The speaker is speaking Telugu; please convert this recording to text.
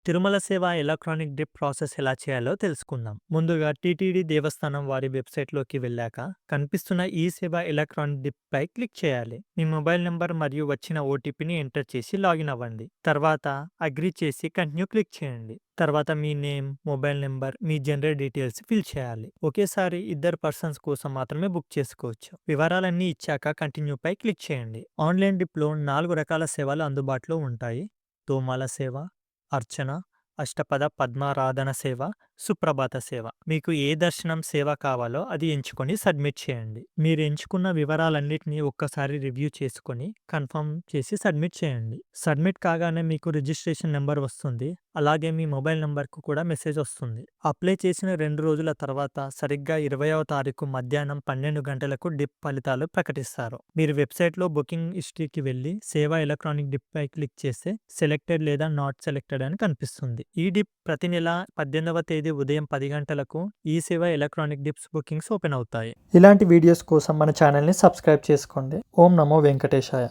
తిరుమల సేవ ఎలక్ట్రానిక్ డిప్ ప్రాసెస్ ఎలా చేయాలో తెలుసుకుందాం. ముందుగా టీటీడీ దేవస్థానం వారి వెబ్సైట్లోకి వెళ్ళాక కనిపిస్తున్న ఈ సేవ ఎలక్ట్రానిక్ డిప్ పై క్లిక్ చేయాలి. మీ మొబైల్ నెంబర్ మరియు వచ్చిన ఓటీపీని ఎంటర్ చేసి లాగిన్ అవ్వండి. తర్వాత అగ్రి చేసి కంటిన్యూ క్లిక్ చేయండి. తర్వాత మీ నేమ్, మొబైల్ నెంబర్, మీ జనరల్ డీటెయిల్స్ ఫిల్ చేయాలి. ఒకేసారి ఇద్దరు పర్సన్స్ కోసం మాత్రమే బుక్ చేసుకోవచ్చు. వివరాలన్నీ ఇచ్చాక కంటిన్యూ పై క్లిక్ చేయండి. ఆన్లైన్ డిప్లో 4 రకాల సేవలు అందుబాటులో ఉంటాయి. తోమాల సేవ, అర్చన, అష్టపద పద్మారాధన సేవ, సుప్రభాత సేవ. మీకు ఏ దర్శనం సేవ కావాలో అది ఎంచుకొని సబ్మిట్ చేయండి. మీరు ఎంచుకున్న వివరాలన్నిటినీ ఒక్కసారి రివ్యూ చేసుకొని కన్ఫర్మ్ చేసి సబ్మిట్ చేయండి. సబ్మిట్ కాగానే మీకు రిజిస్ట్రేషన్ నెంబర్ వస్తుంది. అలాగే మీ మొబైల్ నెంబర్కు కూడా మెసేజ్ వస్తుంది. అప్లై చేసిన 2 రోజుల తర్వాత సరిగ్గా 20వ తారీఖు మధ్యాహ్నం 12 గంటలకు డిప్ ఫలితాలు ప్రకటిస్తారు. మీరు వెబ్సైట్లో బుకింగ్ హిస్టరీకి వెళ్ళి సేవ ఎలక్ట్రానిక్ డిప్ పై క్లిక్ చేస్తే సెలెక్టెడ్ లేదా నాట్ సెలెక్టెడ్ అని కనిపిస్తుంది. ఈ డిప్ ప్రతి నెల 18వ తేదీ ఉదయం 10 గంటలకు ఈ సేవ ఎలక్ట్రానిక్ డిప్స్ బుకింగ్స్ ఓపెన్ అవుతాయి. ఇలాంటి వీడియోస్ కోసం మన ఛానల్ని సబ్స్క్రైబ్ చేసుకోండి. ఓం నమో వెంకటేశాయ.